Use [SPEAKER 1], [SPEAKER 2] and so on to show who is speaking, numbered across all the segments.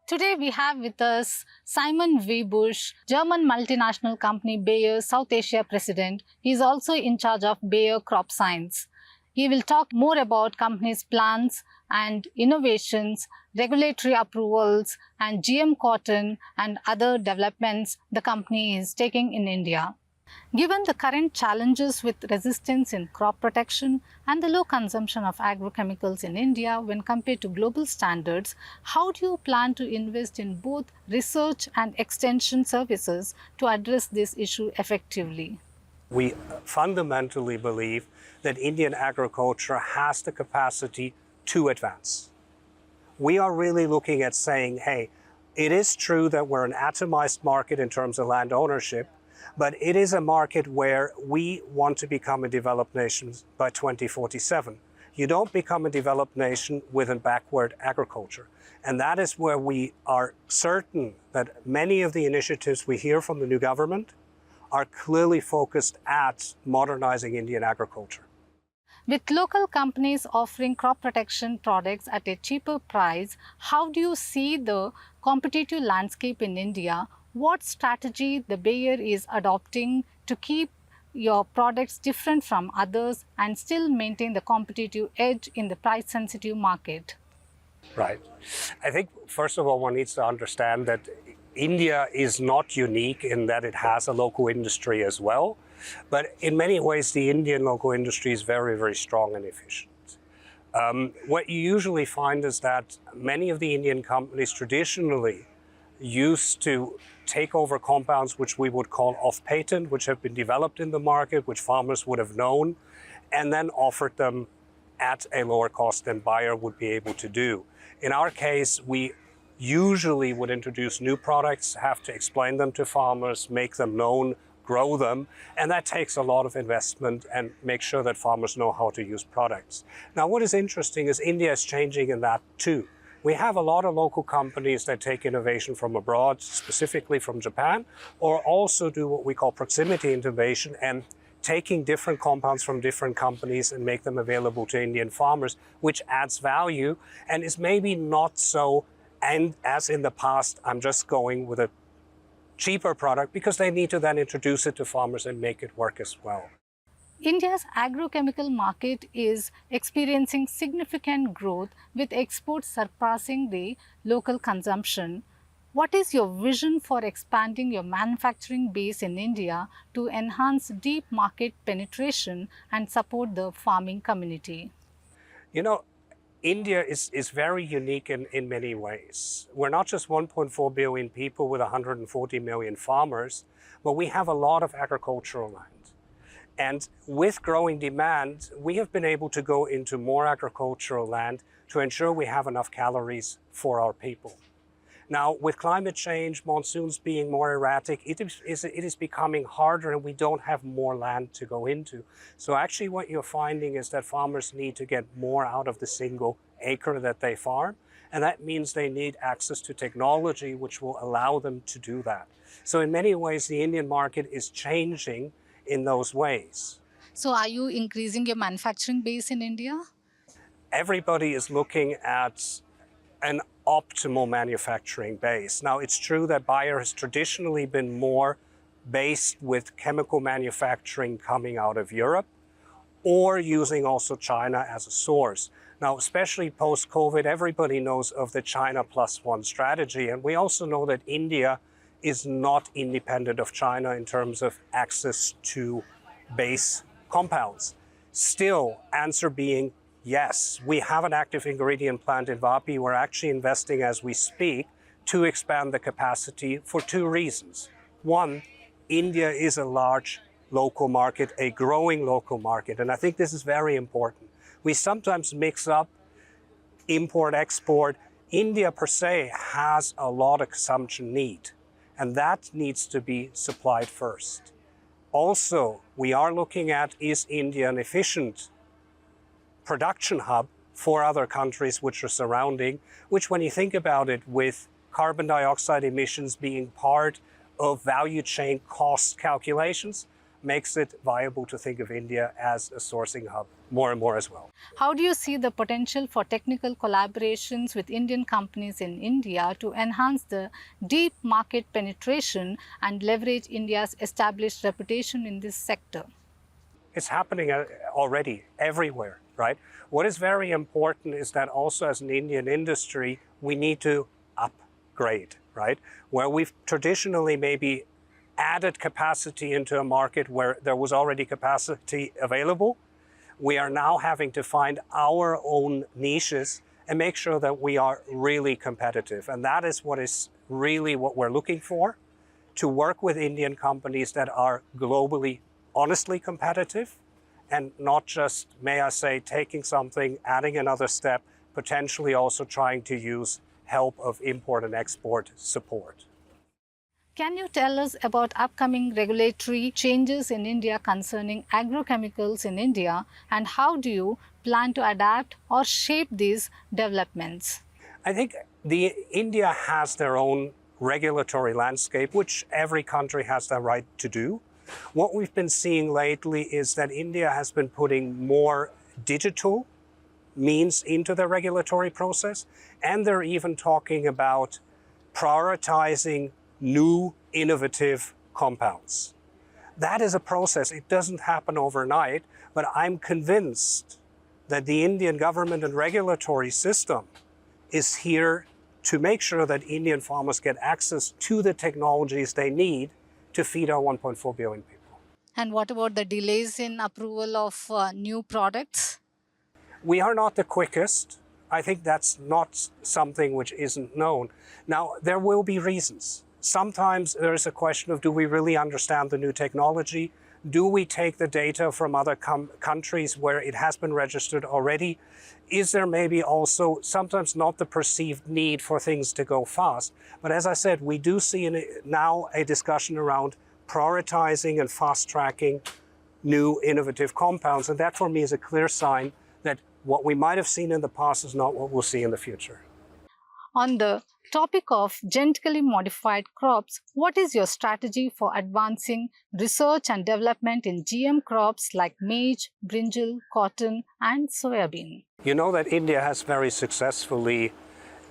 [SPEAKER 1] Today we have with us Simon Wiebusch, German multinational company Bayer South Asia President. He is also in charge of Bayer Crop Science. He will talk more about company's plans and innovations, regulatory approvals and GM cotton and other developments the company is taking in India. Given the current challenges with resistance in crop protection and the low consumption of agrochemicals in India when compared to global standards, how do you plan to invest in both research and extension services to address this issue effectively?
[SPEAKER 2] We fundamentally believe that Indian agriculture has the capacity to advance. We are really looking at saying, hey, it is true that we're an atomized market in terms of land ownership, but it is a market where we want to become a developed nation by 2047. You don't become a developed nation with a backward agriculture. And that is where we are certain that many of the initiatives we hear from the new government are clearly focused at modernizing Indian agriculture.
[SPEAKER 1] With local companies offering crop protection products at a cheaper price, how do you see the competitive landscape in India? What strategy the Bayer is adopting to keep your products different from others and still maintain the competitive edge in the price-sensitive market?
[SPEAKER 2] Right. I think, first of all, one needs to understand that India is not unique in that it has a local industry as well. But in many ways, the Indian local industry is very, very strong and efficient. What you usually find is that many of the Indian companies traditionally used to take over compounds which we would call off-patent, which have been developed in the market, which farmers would have known, and then offered them at a lower cost than Bayer would be able to do. In our case, we usually would introduce new products, have to explain them to farmers, make them known, grow them, and that takes a lot of investment and make sure that farmers know how to use products. Now, what is interesting is India is changing in that too. We have a lot of local companies that take innovation from abroad, specifically from Japan, or also do what we call proximity innovation and taking different compounds from different companies and make them available to Indian farmers, which adds value and is maybe not so, and as in the past, I'm just going with a cheaper product because they need to then introduce it to farmers and make it work as well.
[SPEAKER 1] India's agrochemical market is experiencing significant growth with exports surpassing the local consumption. What is your vision for expanding your manufacturing base in India to enhance deep market penetration and support the farming community?
[SPEAKER 2] You know, India is very unique in many ways. We're not just 1.4 billion people with 140 million farmers, but we have a lot of agricultural land. And with growing demand, we have been able to go into more agricultural land to ensure we have enough calories for our people. Now, with climate change, monsoons being more erratic, it is becoming harder and we don't have more land to go into. So actually what you're finding is that farmers need to get more out of the single acre that they farm. And that means they need access to technology which will allow them to do that. So in many ways, the Indian market is changing in those ways.
[SPEAKER 1] So are you increasing your manufacturing base in India?
[SPEAKER 2] Everybody is looking at an optimal manufacturing base. Now, it's true that Bayer has traditionally been more based with chemical manufacturing coming out of Europe or using also China as a source. Now, especially post-COVID, everybody knows of the China plus one strategy. And we also know that India is not independent of China in terms of access to base compounds. Still, answer being yes, we have an active ingredient plant in Vapi. We're actually investing as we speak to expand the capacity for two reasons. One, India is a large local market, a growing local market, and I think this is very important. We sometimes mix up import-export. India per se has a lot of consumption need, and that needs to be supplied first. Also, we are looking at, is India an efficient production hub for other countries which are surrounding, which when you think about it, with carbon dioxide emissions being part of value chain cost calculations, makes it viable to think of India as a sourcing hub more and more as well.
[SPEAKER 1] How do you see the potential for technical collaborations with Indian companies in India to enhance the deep market penetration and leverage India's established reputation in this sector?
[SPEAKER 2] It's happening already everywhere, right? What is very important is that also as an Indian industry, we need to upgrade, right? Where we've traditionally maybe added capacity into a market where there was already capacity available, we are now having to find our own niches and make sure that we are really competitive. And that is really what we're looking for, to work with Indian companies that are globally honestly competitive and not just, may I say, taking something, adding another step, potentially also trying to use help of import and export support.
[SPEAKER 1] Can you tell us about upcoming regulatory changes in India concerning agrochemicals in India, and how do you plan to adapt or shape these developments?
[SPEAKER 2] I think India has their own regulatory landscape, which every country has the right to do. What we've been seeing lately is that India has been putting more digital means into the regulatory process, and they're even talking about prioritizing new innovative compounds. That is a process. It doesn't happen overnight, but I'm convinced that the Indian government and regulatory system is here to make sure that Indian farmers get access to the technologies they need to feed our 1.4 billion people.
[SPEAKER 1] And what about the delays in approval of new products?
[SPEAKER 2] We are not the quickest. I think that's not something which isn't known. Now, there will be reasons. Sometimes there is a question of, do we really understand the new technology? Do we take the data from other countries where it has been registered already? Is there maybe also sometimes not the perceived need for things to go fast? But as I said, we do see now a discussion around prioritizing and fast-tracking new innovative compounds. And that for me is a clear sign that what we might have seen in the past is not what we'll see in the future.
[SPEAKER 1] On the topic of genetically modified crops, what is your strategy for advancing research and development in GM crops like maize, brinjal, cotton, and soyabean?
[SPEAKER 2] You know that India has very successfully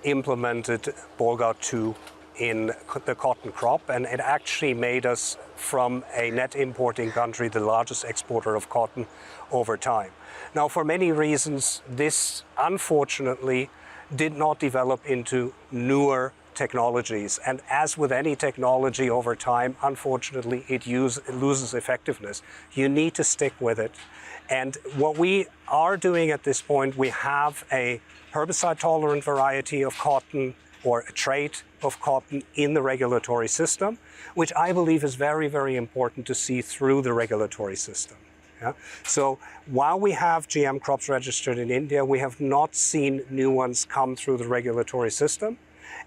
[SPEAKER 2] implemented Bollgard 2 in the cotton crop, and it actually made us, from a net importing country, the largest exporter of cotton over time. Now, for many reasons, this unfortunately did not develop into newer technologies. And as with any technology over time, unfortunately, it loses effectiveness. You need to stick with it. And what we are doing at this point, we have a herbicide-tolerant variety of cotton, or a trait of cotton, in the regulatory system, which I believe is very, very important to see through the regulatory system. Yeah? So while we have GM crops registered in India, we have not seen new ones come through the regulatory system.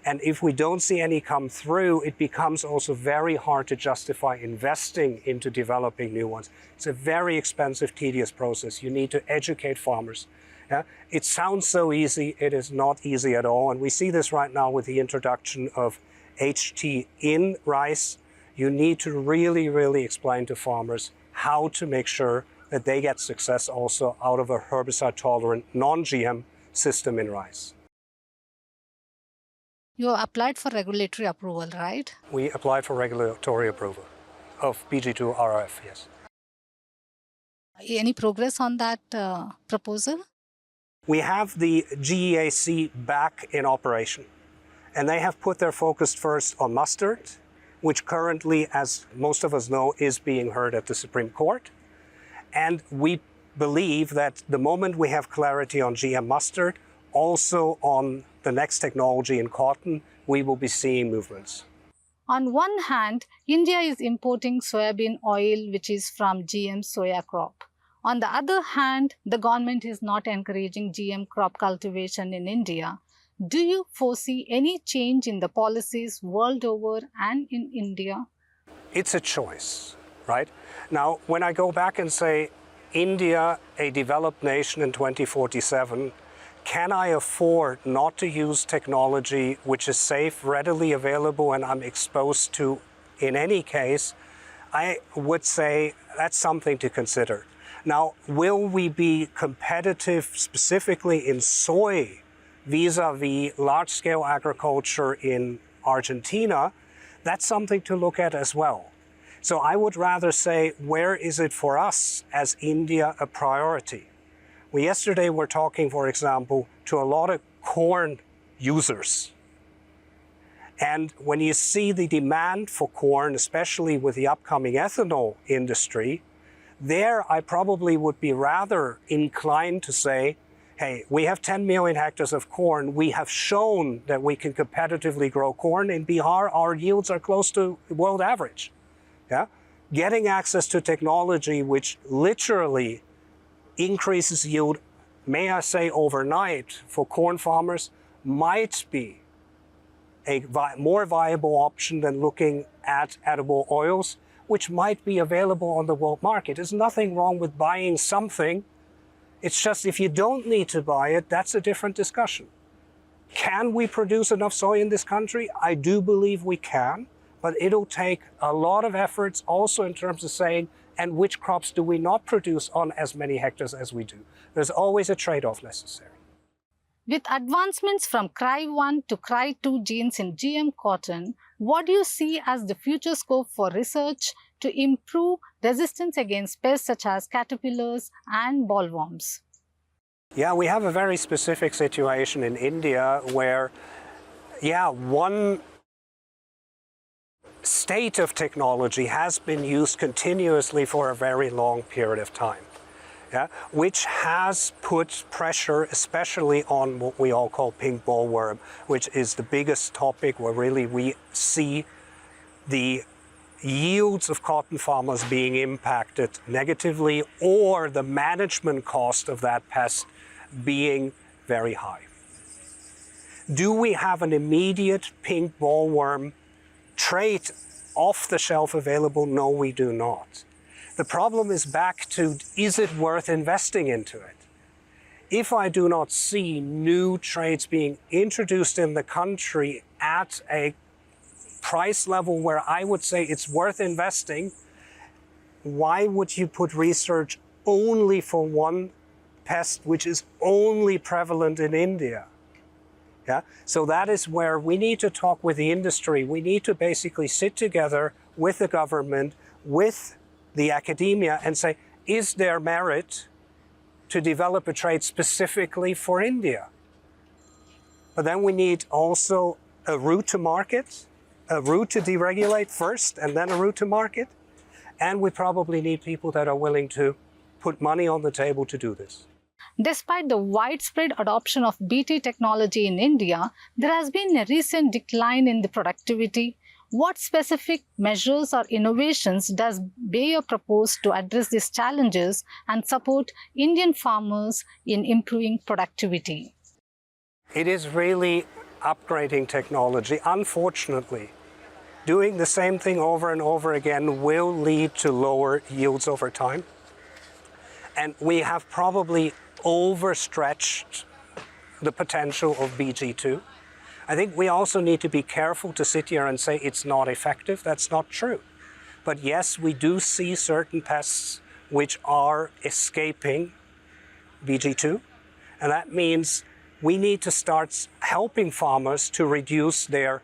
[SPEAKER 2] And if we don't see any come through, it becomes also very hard to justify investing into developing new ones. It's a very expensive, tedious process. You need to educate farmers. Yeah? It sounds so easy. It is not easy at all. And we see this right now with the introduction of HT in rice. You need to really, really explain to farmers how to make sure that they get success also out of a herbicide-tolerant, non-GM system in rice.
[SPEAKER 1] You applied for regulatory approval, right?
[SPEAKER 2] We applied for regulatory approval of PG2 RRF, yes.
[SPEAKER 1] Any progress on that proposal?
[SPEAKER 2] We have the GEAC back in operation, and they have put their focus first on mustard, which currently, as most of us know, is being heard at the Supreme Court. And we believe that the moment we have clarity on GM mustard, also on the next technology in cotton, we will be seeing movements.
[SPEAKER 1] On one hand, India is importing soybean oil, which is from GM soya crop. On the other hand, the government is not encouraging GM crop cultivation in India. Do you foresee any change in the policies world over and in India?
[SPEAKER 2] It's a choice, right? Now, when I go back and say, India, a developed nation in 2047, can I afford not to use technology which is safe, readily available, and I'm exposed to, in any case, I would say that's something to consider. Now, will we be competitive specifically in soy vis-a-vis large-scale agriculture in Argentina? That's something to look at as well. So I would rather say, where is it for us as India a priority? We yesterday were talking, for example, to a lot of corn users. And when you see the demand for corn, especially with the upcoming ethanol industry, there I probably would be rather inclined to say, hey, we have 10 million hectares of corn. We have shown that we can competitively grow corn. In Bihar, our yields are close to world average. Yeah? Getting access to technology which literally increases yield, may I say overnight, for corn farmers might be a more viable option than looking at edible oils, which might be available on the world market. There's nothing wrong with buying something. It's just if you don't need to buy it, that's a different discussion. Can we produce enough soy in this country? I do believe we can, but it'll take a lot of efforts also in terms of saying, and which crops do we not produce on as many hectares as we do? There's always a trade-off necessary.
[SPEAKER 1] With advancements from CRY1 to CRY2 genes in GM cotton, what do you see as the future scope for research to improve resistance against pests such as caterpillars and bollworms?
[SPEAKER 2] Yeah, we have a very specific situation in India where, one state of technology has been used continuously for a very long period of time. Which has put pressure especially on what we all call pink bollworm, which is the biggest topic where really we see the yields of cotton farmers being impacted negatively or the management cost of that pest being very high. Do we have an immediate pink bollworm trait off the shelf available? No, we do not. The problem is back to, is it worth investing into it? If I do not see new traits being introduced in the country at a price level where I would say it's worth investing, why would you put research only for one pest which is only prevalent in India? So that is where we need to talk with the industry. We need to basically sit together with the government, with the academia and say, is there merit to develop a trait specifically for India? But then we need also a route to market, a route to deregulate first and then a route to market. And we probably need people that are willing to put money on the table to do this.
[SPEAKER 1] Despite the widespread adoption of BT technology in India, there has been a recent decline in the productivity. What specific measures or innovations does Bayer propose to address these challenges and support Indian farmers in improving productivity?
[SPEAKER 2] It is really upgrading technology. Unfortunately, doing the same thing over and over again will lead to lower yields over time. And we have probably overstretched the potential of BG2. I think we also need to be careful to sit here and say it's not effective. That's not true. But yes, we do see certain pests which are escaping BG2. And that means we need to start helping farmers to reduce their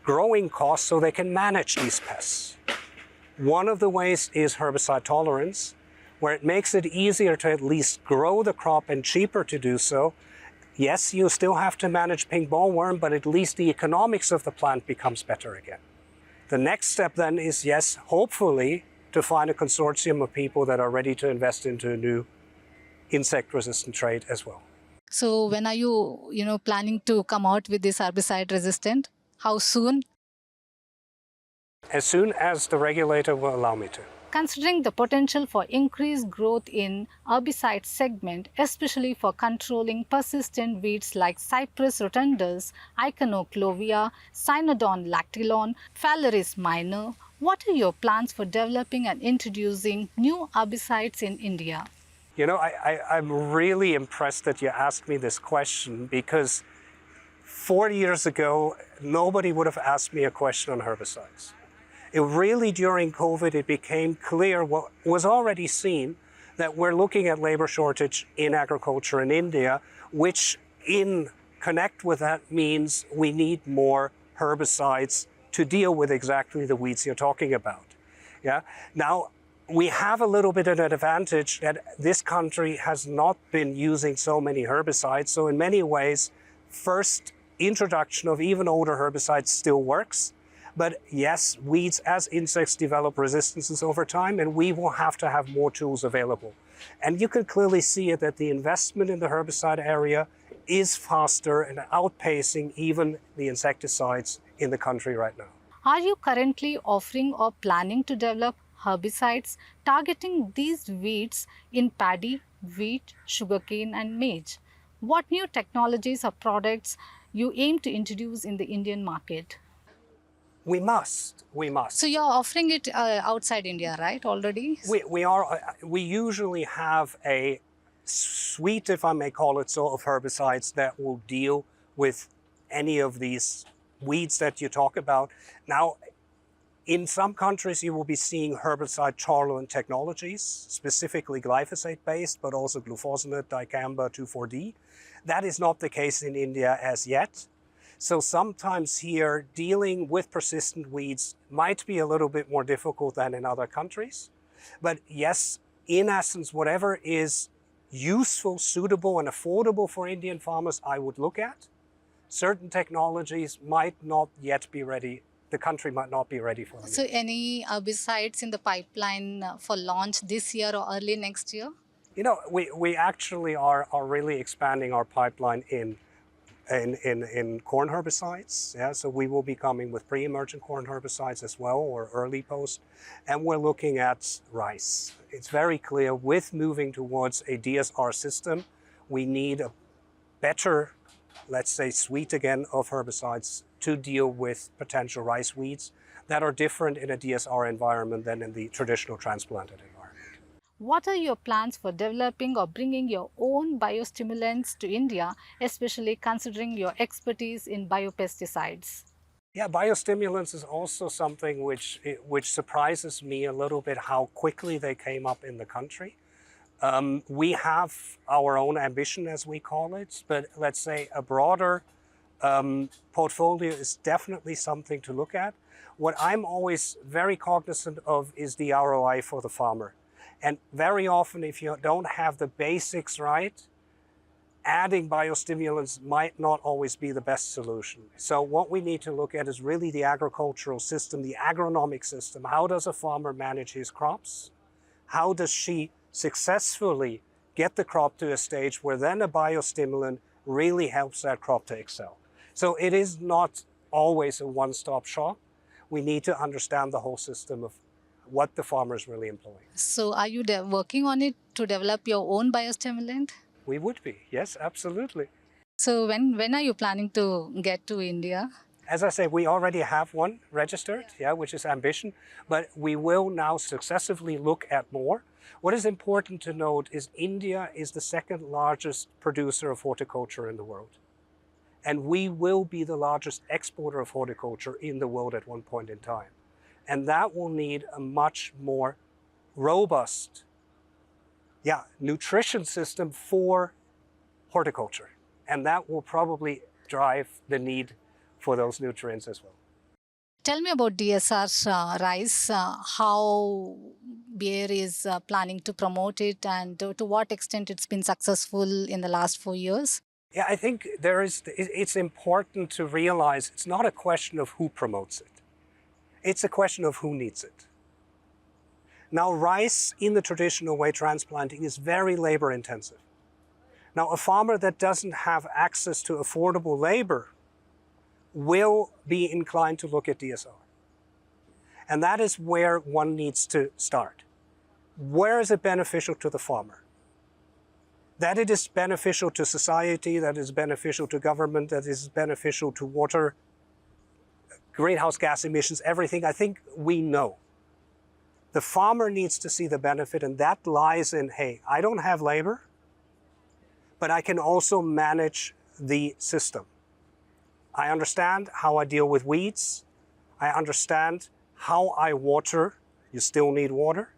[SPEAKER 2] growing costs so they can manage these pests. One of the ways is herbicide tolerance, where it makes it easier to at least grow the crop and cheaper to do so. Yes, you still have to manage pink bollworm, but at least the economics of the plant becomes better again. The next step then is, yes, hopefully to find a consortium of people that are ready to invest into a new insect-resistant trait as well.
[SPEAKER 1] So when are you, planning to come out with this herbicide resistant? How soon?
[SPEAKER 2] As soon as the regulator will allow me to.
[SPEAKER 1] Considering the potential for increased growth in herbicide segment, especially for controlling persistent weeds like Cyprus rotundus, Iconoclavia, Cynodon lactylon, Phalaris minor, what are your plans for developing and introducing new herbicides in India?
[SPEAKER 2] I'm really impressed that you asked me this question because 4 years ago, nobody would have asked me a question on herbicides. It really, during COVID, it became clear what was already seen, that we're looking at labor shortage in agriculture in India, which in connect with that means we need more herbicides to deal with exactly the weeds you're talking about. Yeah. Now, we have a little bit of an advantage that this country has not been using so many herbicides. So in many ways, first introduction of even older herbicides still works. But yes, weeds as insects develop resistances over time, and we will have to have more tools available. And you can clearly see it that the investment in the herbicide area is faster and outpacing even the insecticides in the country right now.
[SPEAKER 1] Are you currently offering or planning to develop herbicides targeting these weeds in paddy, wheat, sugarcane and maize? What new technologies or products you aim to introduce in the Indian market?
[SPEAKER 2] We must.
[SPEAKER 1] So you're offering it outside India, right, already?
[SPEAKER 2] We usually have a suite, if I may call it so, of herbicides that will deal with any of these weeds that you talk about. Now, in some countries, you will be seeing herbicide tolerant technologies, specifically glyphosate-based, but also glufosinate, dicamba, 2,4-D. That is not the case in India as yet. So sometimes here, dealing with persistent weeds might be a little bit more difficult than in other countries. But yes, in essence, whatever is useful, suitable, and affordable for Indian farmers, I would look at. Certain technologies might not yet be ready. The country might not be ready for them.
[SPEAKER 1] So any herbicides in the pipeline for launch this year or early next year?
[SPEAKER 2] You know, we actually are really expanding our pipeline in corn herbicides. Yeah, so we will be coming with pre-emergent corn herbicides as well, or early post, and we're looking at rice. It's very clear with moving towards a DSR system, we need a better, let's say, suite again of herbicides to deal with potential rice weeds that are different in a DSR environment than in the traditional transplanted environment.
[SPEAKER 1] What are your plans for developing or bringing your own biostimulants to India, especially considering your expertise in biopesticides?
[SPEAKER 2] Yeah, biostimulants is also something which surprises me a little bit how quickly they came up in the country. We have our own ambition, as we call it, but let's say a broader portfolio is definitely something to look at. What I'm always very cognizant of is the ROI for the farmer. And very often, if you don't have the basics right, adding biostimulants might not always be the best solution. So what we need to look at is really the agricultural system, the agronomic system. How does a farmer manage his crops? How does she successfully get the crop to a stage where then a biostimulant really helps that crop to excel? So it is not always a one-stop shop. We need to understand the whole system of what the farmer is really employing.
[SPEAKER 1] So are you working on it to develop your own biostimulant?
[SPEAKER 2] We would be, yes, absolutely.
[SPEAKER 1] So when are you planning to get to India?
[SPEAKER 2] As I say, we already have one registered, yeah, which is Ambition, but we will now successively look at more. What is important to note is India is the second largest producer of horticulture in the world. And we will be the largest exporter of horticulture in the world at one point in time. And that will need a much more robust, nutrition system for horticulture. And that will probably drive the need for those nutrients as well.
[SPEAKER 1] Tell me about DSR rice, how Bayer is planning to promote it and to what extent it's been successful in the last 4 years.
[SPEAKER 2] Yeah, I think it's important to realize it's not a question of who promotes it. It's a question of who needs it. Now, rice in the traditional way transplanting is very labor intensive. Now, a farmer that doesn't have access to affordable labor will be inclined to look at DSR. And that is where one needs to start. Where is it beneficial to the farmer? That it is beneficial to society, that is beneficial to government, that is beneficial to water, greenhouse gas emissions, everything, I think we know. The farmer needs to see the benefit, and that lies in, hey, I don't have labor, but I can also manage the system. I understand how I deal with weeds. I understand how I water, you still need water,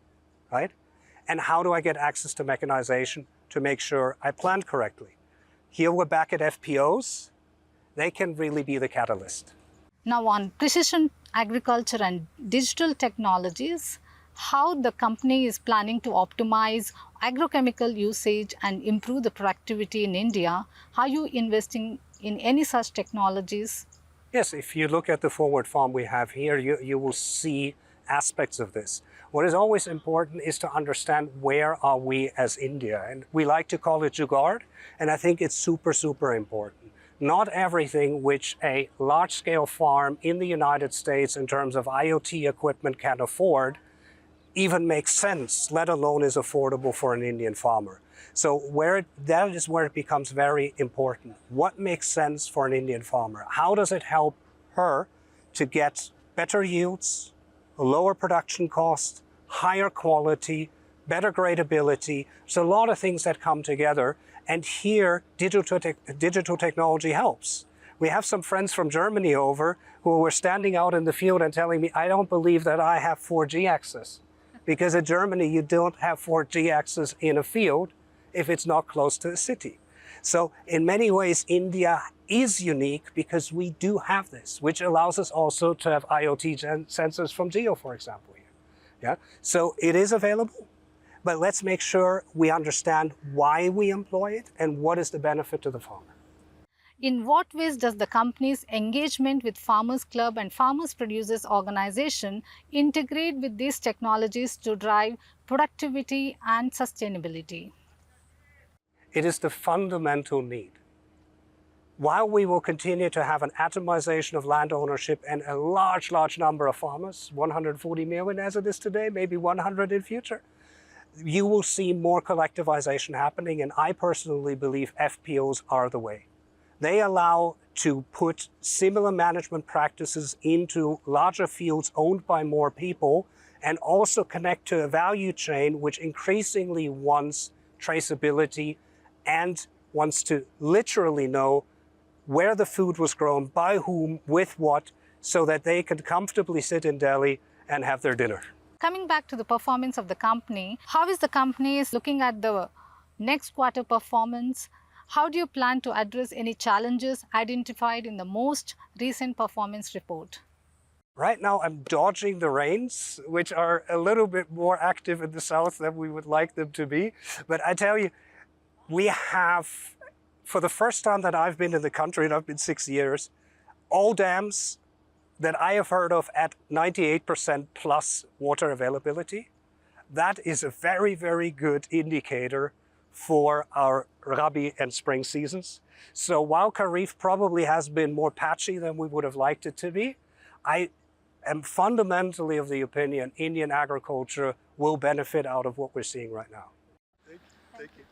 [SPEAKER 2] right? And how do I get access to mechanization to make sure I plant correctly? Here we're back at FPOs. They can really be the catalyst.
[SPEAKER 1] Now on precision agriculture and digital technologies, how the company is planning to optimize agrochemical usage and improve the productivity in India. Are you investing in any such technologies?
[SPEAKER 2] Yes, if you look at the forward farm we have here, you will see aspects of this. What is always important is to understand where are we as India, and we like to call it jugaad, and I think it's super, super important. Not everything which a large-scale farm in the United States in terms of IoT equipment can afford even makes sense, let alone is affordable for an Indian farmer. So that is where it becomes very important. What makes sense for an Indian farmer? How does it help her to get better yields, lower production costs, higher quality, better gradability? So a lot of things that come together, and here digital technology helps. We have some friends from Germany over who were standing out in the field and telling me, I don't believe that I have 4G access. Because in Germany, you don't have 4G access in a field if it's not close to a city. So in many ways, India is unique because we do have this, which allows us also to have IoT sensors from Geo, for example. Yeah? So it is available, but let's make sure we understand why we employ it and what is the benefit to the farmer.
[SPEAKER 1] In what ways does the company's engagement with Farmers Club and Farmers Producers Organization integrate with these technologies to drive productivity and sustainability?
[SPEAKER 2] It is the fundamental need. While we will continue to have an atomization of land ownership and a large, large number of farmers, 140 million as it is today, maybe 100 in future, you will see more collectivization happening, and I personally believe FPOs are the way. They allow to put similar management practices into larger fields owned by more people and also connect to a value chain which increasingly wants traceability and wants to literally know where the food was grown, by whom, with what, so that they can comfortably sit in Delhi and have their dinner.
[SPEAKER 1] Coming back to the performance of the company, how is the company looking at the next quarter performance? How do you plan to address any challenges identified in the most recent performance report?
[SPEAKER 2] Right now, I'm dodging the rains, which are a little bit more active in the south than we would like them to be. But I tell you, we have, for the first time that I've been in the country, and I've been 6 years, all dams that I have heard of at 98% plus water availability. That is a very, very good indicator for our Rabi and spring seasons. So while Kharif probably has been more patchy than we would have liked it to be, I am fundamentally of the opinion Indian agriculture will benefit out of what we're seeing right now.
[SPEAKER 3] Thank you.